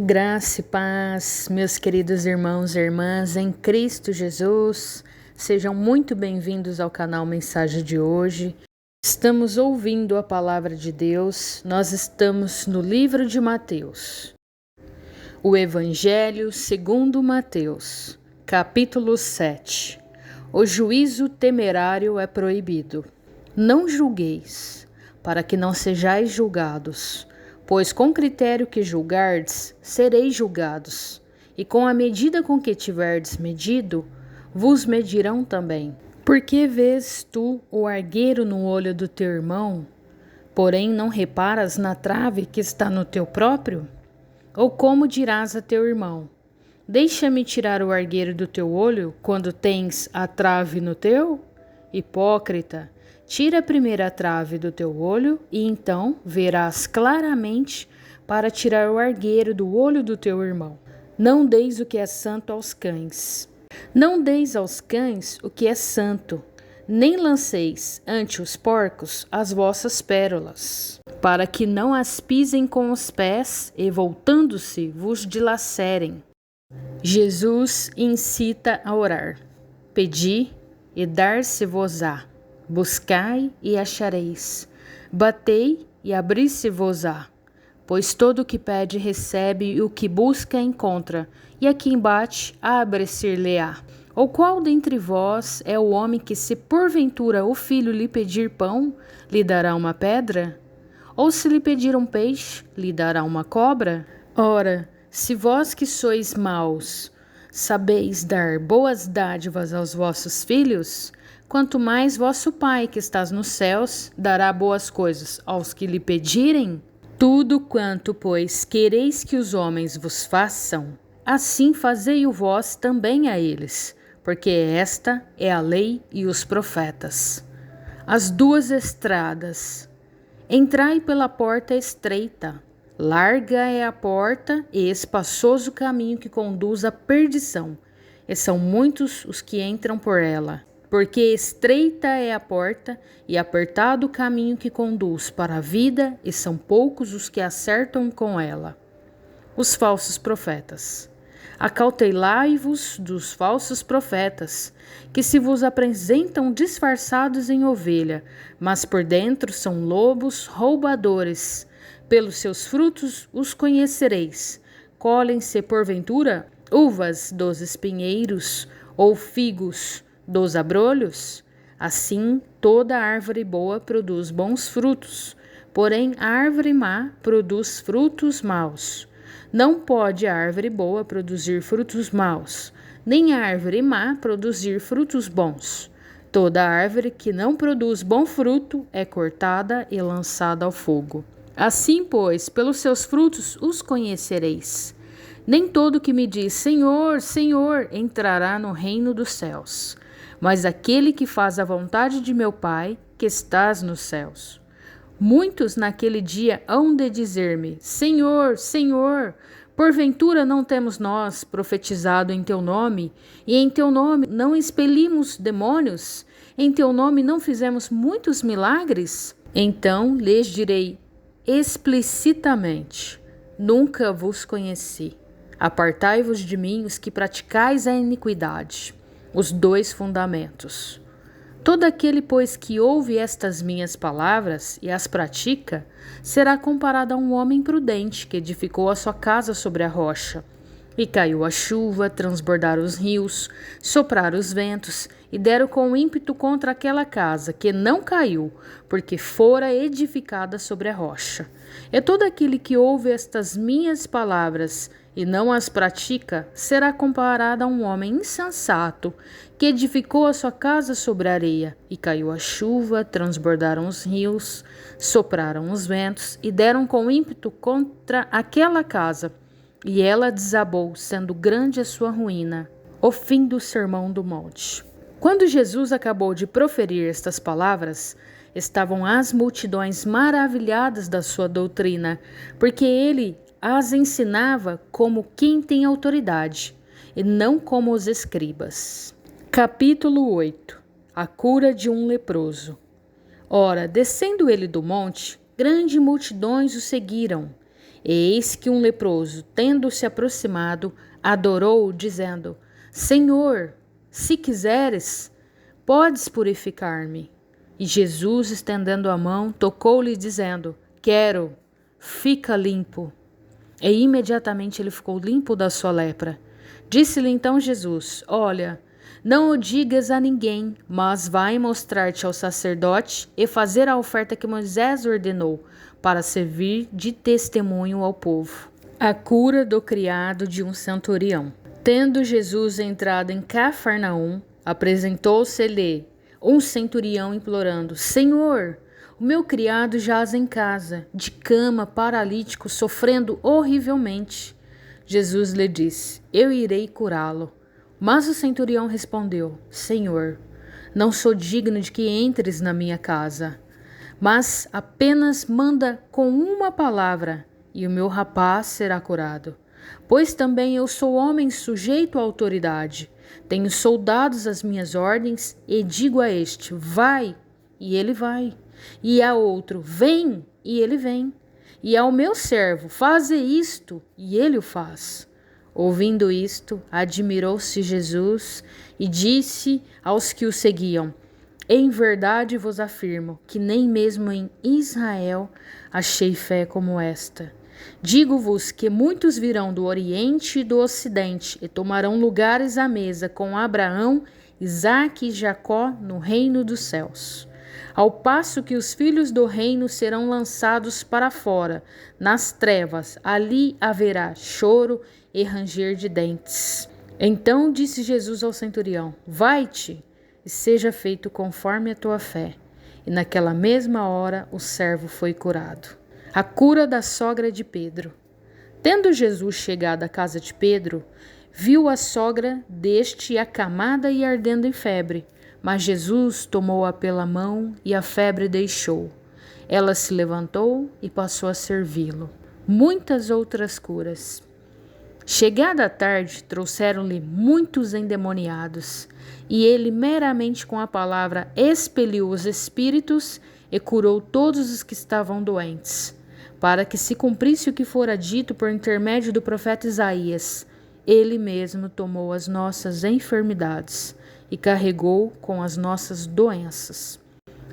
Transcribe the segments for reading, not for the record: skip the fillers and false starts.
Graça e paz, meus queridos irmãos e irmãs em Cristo Jesus, sejam muito bem-vindos ao canal Mensagem de hoje. Estamos ouvindo a palavra de Deus, nós estamos no livro de Mateus. O Evangelho segundo Mateus, capítulo 7. O juízo temerário é proibido. Não julgueis, para que não sejais julgados. Pois com critério que julgardes, sereis julgados, e com a medida com que tiverdes medido, vos medirão também. Por que vês tu o argueiro no olho do teu irmão, porém não reparas na trave que está no teu próprio? Ou como dirás a teu irmão: deixa-me tirar o argueiro do teu olho, quando tens a trave no teu? Hipócrita! Tira primeiro a trave do teu olho, e então verás claramente para tirar o argueiro do olho do teu irmão. Não deis o que é santo aos cães. Não deis aos cães o que é santo, nem lanceis ante os porcos as vossas pérolas, para que não as pisem com os pés e, voltando-se, vos dilacerem. Jesus incita a orar. Pedi e dar-se-vos-á. Buscai e achareis, batei e abrir-se-vos-á. Pois todo o que pede recebe, e o que busca encontra, e a quem bate abre-se-lhe-á. Ou qual dentre vós é o homem que, se porventura o filho lhe pedir pão, lhe dará uma pedra? Ou se lhe pedir um peixe, lhe dará uma cobra? Ora, se vós que sois maus, sabeis dar boas dádivas aos vossos filhos, quanto mais vosso Pai que estás nos céus dará boas coisas aos que lhe pedirem? Tudo quanto, pois, quereis que os homens vos façam, assim fazei-o vós também a eles, porque esta é a lei e os profetas. As duas estradas. Entrai pela porta estreita. Larga é a porta e espaçoso o caminho que conduz à perdição, e são muitos os que entram por ela. Porque estreita é a porta e apertado o caminho que conduz para a vida, e são poucos os que acertam com ela. Os falsos profetas. Acautelai-vos dos falsos profetas, que se vos apresentam disfarçados em ovelha, mas por dentro são lobos roubadores. Pelos seus frutos os conhecereis. Colhem-se, porventura, uvas dos espinheiros ou figos dos abrolhos? Assim, toda árvore boa produz bons frutos, porém a árvore má produz frutos maus. Não pode a árvore boa produzir frutos maus, nem a árvore má produzir frutos bons. Toda árvore que não produz bom fruto é cortada e lançada ao fogo. Assim, pois, pelos seus frutos os conhecereis. Nem todo que me diz Senhor, Senhor, entrará no reino dos céus, mas aquele que faz a vontade de meu Pai, que estás nos céus. Muitos naquele dia hão de dizer-me: Senhor, Senhor, porventura não temos nós profetizado em teu nome, e em teu nome não expelimos demônios? Em teu nome não fizemos muitos milagres? Então lhes direi explicitamente: nunca vos conheci. Apartai-vos de mim, os que praticais a iniquidade. Os dois fundamentos. Todo aquele, pois, que ouve estas minhas palavras e as pratica, será comparado a um homem prudente que edificou a sua casa sobre a rocha. E caiu a chuva, transbordaram os rios, sopraram os ventos, e deram com ímpeto contra aquela casa, que não caiu, porque fora edificada sobre a rocha. E todo aquele que ouve estas minhas palavras e não as pratica, será comparado a um homem insensato, que edificou a sua casa sobre a areia, e caiu a chuva, transbordaram os rios, sopraram os ventos, e deram com ímpeto contra aquela casa, e ela desabou, sendo grande a sua ruína. O fim do Sermão do Monte. Quando Jesus acabou de proferir estas palavras, estavam as multidões maravilhadas da sua doutrina, porque ele as ensinava como quem tem autoridade, e não como os escribas. Capítulo 8. A cura de um leproso. Ora, descendo ele do monte, grandes multidões o seguiram, E eis que um leproso, tendo-se aproximado, adorou, dizendo: Senhor, se quiseres, podes purificar-me. E Jesus, estendendo a mão, tocou-lhe, dizendo: Quero, fica limpo. E imediatamente ele ficou limpo da sua lepra. Disse-lhe então Jesus: Olha, não o digas a ninguém, mas vai mostrar-te ao sacerdote e fazer a oferta que Moisés ordenou, para servir de testemunho ao povo. A cura do criado de um centurião. Tendo Jesus entrado em Cafarnaum, apresentou-se-lhe um centurião implorando: Senhor, o meu criado jaz em casa, de cama, paralítico, sofrendo horrivelmente. Jesus lhe disse: Eu irei curá-lo. Mas o centurião respondeu: Senhor, não sou digno de que entres na minha casa, mas apenas manda com uma palavra, e o meu rapaz será curado. Pois também eu sou homem sujeito à autoridade. Tenho soldados às minhas ordens, e digo a este: vai, e ele vai. E a outro: vem, e ele vem. E ao meu servo: faze isto, e ele o faz. Ouvindo isto, admirou-se Jesus e disse aos que o seguiam: Em verdade vos afirmo que nem mesmo em Israel achei fé como esta. Digo-vos que muitos virão do Oriente e do Ocidente e tomarão lugares à mesa com Abraão, Isaque e Jacó no reino dos céus. Ao passo que os filhos do reino serão lançados para fora, nas trevas, ali haverá choro e ranger de dentes. Então disse Jesus ao centurião: Vai-te, e seja feito conforme a tua fé. E naquela mesma hora o servo foi curado. A cura da sogra de Pedro. Tendo Jesus chegado à casa de Pedro, viu a sogra deste acamada e ardendo em febre. Mas Jesus tomou-a pela mão e a febre deixou. Ela se levantou e passou a servi-lo. Muitas outras curas. Chegada a tarde, trouxeram-lhe muitos endemoniados, e ele meramente com a palavra expeliu os espíritos e curou todos os que estavam doentes, para que se cumprisse o que fora dito por intermédio do profeta Isaías: Ele mesmo tomou as nossas enfermidades e carregou com as nossas doenças.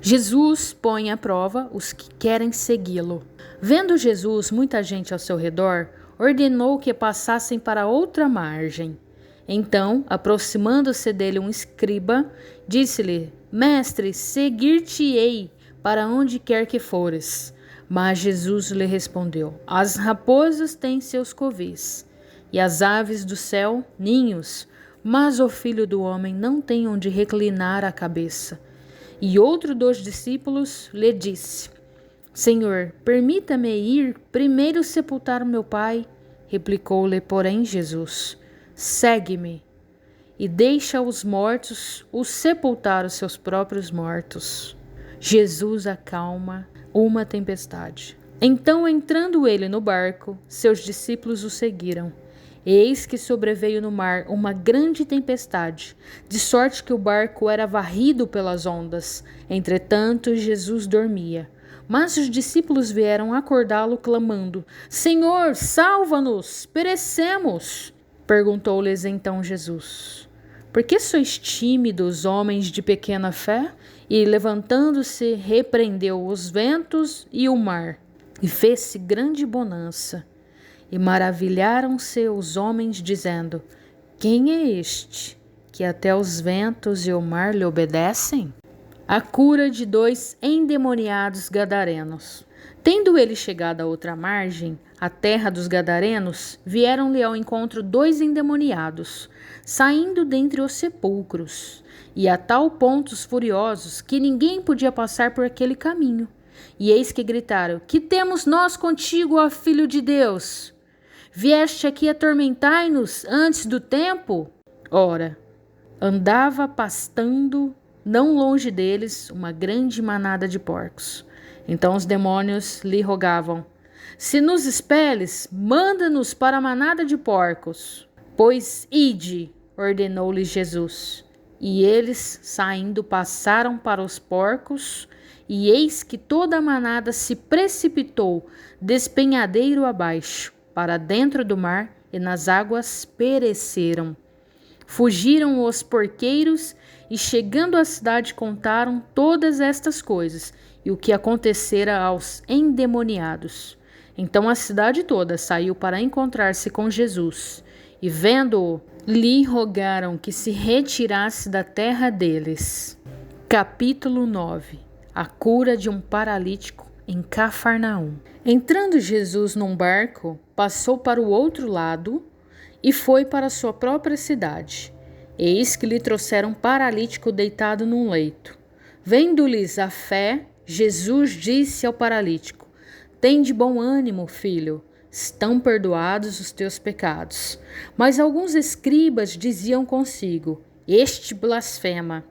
Jesus põe à prova os que querem segui-lo. Vendo Jesus muita gente ao seu redor, ordenou que passassem para outra margem. Então, aproximando-se dele um escriba, disse-lhe: Mestre, seguir-te-ei para onde quer que fores. Mas Jesus lhe respondeu: As raposas têm seus covis, e as aves do céu ninhos, mas o Filho do Homem não tem onde reclinar a cabeça. E outro dos discípulos lhe disse: Senhor, permita-me ir primeiro sepultar o meu pai. Replicou-lhe, porém, Jesus: Segue-me e deixa os mortos os sepultar os seus próprios mortos. Jesus acalma uma tempestade. Então, entrando ele no barco, seus discípulos o seguiram. Eis que sobreveio no mar uma grande tempestade, de sorte que o barco era varrido pelas ondas. Entretanto, Jesus dormia. Mas os discípulos vieram acordá-lo, clamando: Senhor, salva-nos, perecemos! Perguntou-lhes então Jesus: Por que sois tímidos, homens de pequena fé? E levantando-se, repreendeu os ventos e o mar, e fez-se grande bonança. E maravilharam-se os homens, dizendo: Quem é este, que até os ventos e o mar lhe obedecem? A cura de 2 endemoniados gadarenos. Tendo ele chegado à outra margem, a terra dos gadarenos, vieram-lhe ao encontro 2 endemoniados, saindo dentre os sepulcros, e a tal ponto os furiosos, que ninguém podia passar por aquele caminho. E eis que gritaram: Que temos nós contigo, ó Filho de Deus? Vieste aqui atormentai-nos antes do tempo? Ora, andava pastando não longe deles uma grande manada de porcos. Então os demônios lhe rogavam: Se nos expeles, manda-nos para a manada de porcos. Pois ide, ordenou-lhes Jesus. E eles, saindo, passaram para os porcos, E eis que toda a manada se precipitou despenhadeiro abaixo, para dentro do mar, e nas águas pereceram. Fugiram os porqueiros e, chegando à cidade, contaram todas estas coisas e o que acontecera aos endemoniados. Então a cidade toda saiu para encontrar-se com Jesus, e vendo-o, lhe rogaram que se retirasse da terra deles. Capítulo 9. A cura de um paralítico em Cafarnaum. Entrando Jesus num barco, passou para o outro lado e foi para sua própria cidade. Eis que lhe trouxeram um paralítico deitado num leito. Vendo-lhes a fé, Jesus disse ao paralítico: Tende bom ânimo, filho, estão perdoados os teus pecados. Mas alguns escribas diziam consigo: Este blasfema.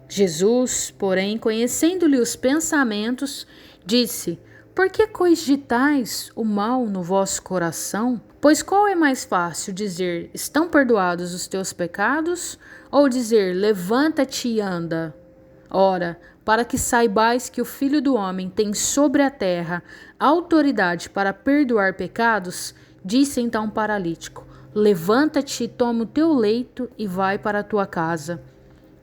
Jesus, porém, conhecendo-lhe os pensamentos, disse: Por que cogitais o mal no vosso coração? Pois qual é mais fácil, dizer: Estão perdoados os teus pecados? Ou dizer: Levanta-te e anda? Ora, para que saibais que o Filho do Homem tem sobre a terra autoridade para perdoar pecados, disse então o paralítico: Levanta-te, toma o teu leito e vai para a tua casa.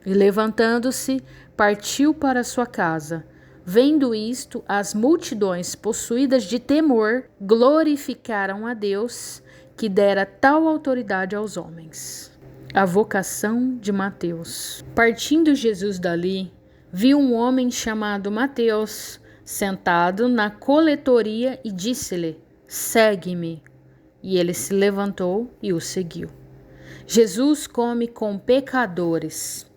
E levantando-se, partiu para sua casa. Vendo isto, as multidões, possuídas de temor, glorificaram a Deus, que dera tal autoridade aos homens. A vocação de Mateus. Partindo Jesus dali, viu um homem chamado Mateus, sentado na coletoria, e disse-lhe: Segue-me. E ele se levantou e o seguiu. Jesus come com pecadores.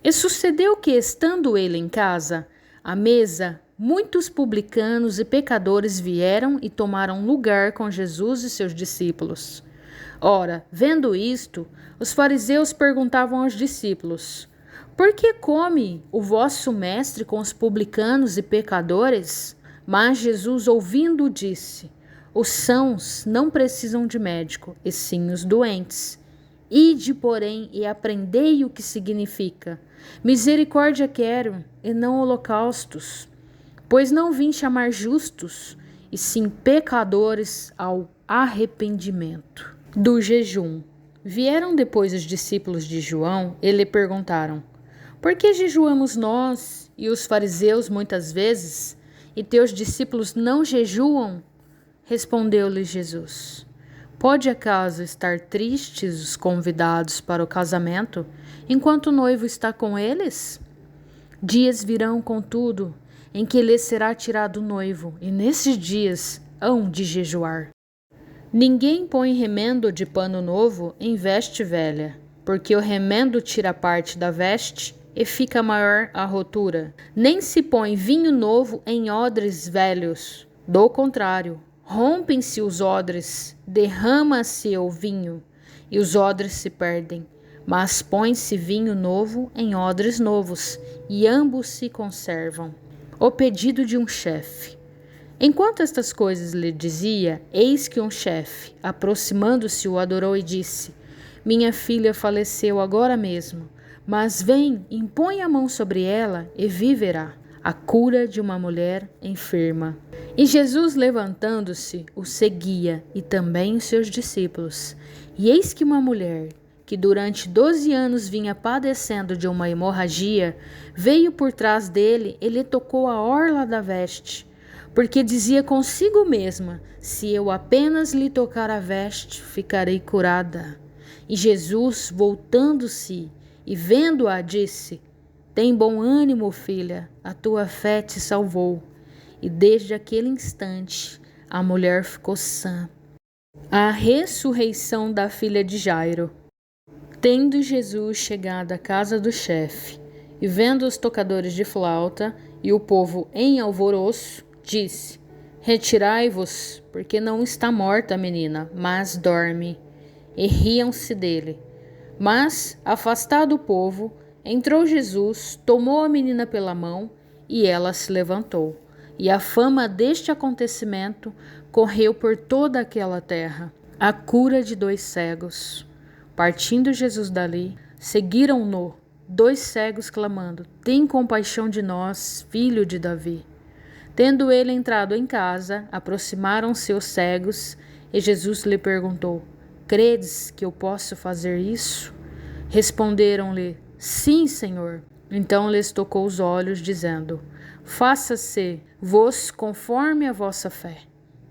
E sucedeu que, estando ele em casa, à mesa, muitos publicanos e pecadores vieram e tomaram lugar com Jesus e seus discípulos. Ora, vendo isto, os fariseus perguntavam aos discípulos: Por que come o vosso mestre com os publicanos e pecadores? Mas Jesus, ouvindo, disse: Os sãos não precisam de médico, e sim os doentes. Ide, porém, e aprendei o que significa: misericórdia quero, e não holocaustos, pois não vim chamar justos, e sim pecadores ao arrependimento. Do jejum. Vieram depois os discípulos de João e lhe perguntaram: Por que jejuamos nós e os fariseus muitas vezes, e teus discípulos não jejuam? Respondeu-lhe Jesus: Pode acaso estar tristes os convidados para o casamento, enquanto o noivo está com eles? Dias virão, contudo, em que lhes será tirado o noivo, e nesses dias hão de jejuar. Ninguém põe remendo de pano novo em veste velha, porque o remendo tira parte da veste e fica maior a rotura. Nem se põe vinho novo em odres velhos. Do contrário, rompem-se os odres, derrama-se o vinho, e os odres se perdem. Mas põe-se vinho novo em odres novos, e ambos se conservam. O pedido de um chefe. Enquanto estas coisas lhe dizia, eis que um chefe, aproximando-se, o adorou e disse: Minha filha faleceu agora mesmo, mas vem, impõe a mão sobre ela e viverá. A cura de uma mulher enferma. E Jesus, levantando-se, o seguia, e também os seus discípulos. E eis que uma mulher, que durante 12 anos vinha padecendo de uma hemorragia, veio por trás dele e lhe tocou a orla da veste, porque dizia consigo mesma: Se eu apenas lhe tocar a veste, ficarei curada. E Jesus, voltando-se e vendo-a, disse: Tem bom ânimo, filha, a tua fé te salvou. E desde aquele instante a mulher ficou sã. A ressurreição da filha de Jairo. Tendo Jesus chegado à casa do chefe, e vendo os tocadores de flauta e o povo em alvoroço, disse: Retirai-vos, porque não está morta a menina, mas dorme. E riam-se dele. Mas, afastado o povo, entrou Jesus, tomou a menina pela mão, e ela se levantou. E a fama deste acontecimento correu por toda aquela terra. A cura de 2 cegos. Partindo Jesus dali, seguiram-no 2 cegos clamando: tem compaixão de nós, filho de Davi. Tendo ele entrado em casa, aproximaram-se os cegos, e Jesus lhe perguntou: credes que eu posso fazer isso? Responderam-lhe: sim, Senhor. Então lhes tocou os olhos, dizendo: faça-se-vos conforme a vossa fé.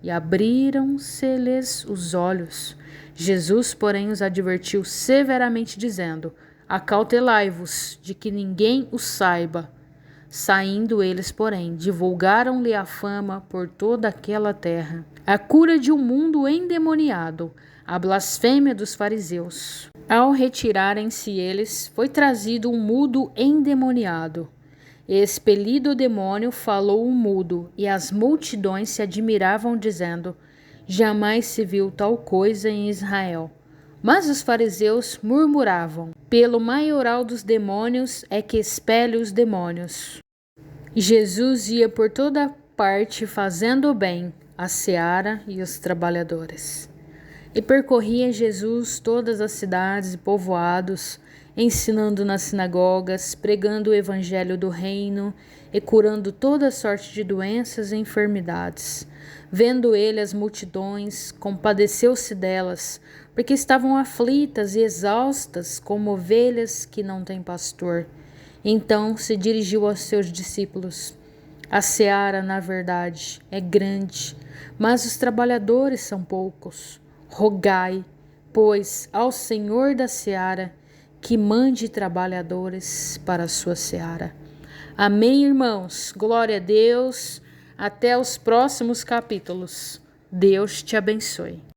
E abriram-se-lhes os olhos. Jesus, porém, os advertiu severamente, dizendo: acautelai-vos de que ninguém o saiba. Saindo eles, porém, divulgaram-lhe a fama por toda aquela terra. A cura de um mundo endemoniado, a blasfêmia dos fariseus. Ao retirarem-se eles, foi trazido um mudo endemoniado. E expelido o demônio, falou o mudo, e as multidões se admiravam, dizendo: jamais se viu tal coisa em Israel. Mas os fariseus murmuravam: pelo maioral dos demônios é que expele os demônios. Jesus ia por toda parte fazendo o bem, a seara e os trabalhadores. E percorria Jesus todas as cidades e povoados, ensinando nas sinagogas, pregando o evangelho do reino e curando toda sorte de doenças e enfermidades. Vendo ele as multidões, compadeceu-se delas, porque estavam aflitas e exaustas, como ovelhas que não têm pastor. Então se dirigiu aos seus discípulos: a seara, na verdade, é grande, mas os trabalhadores são poucos. Rogai, pois, ao Senhor da seara que mande trabalhadores para a sua seara. Amém, irmãos? Glória a Deus. Até os próximos capítulos. Deus te abençoe.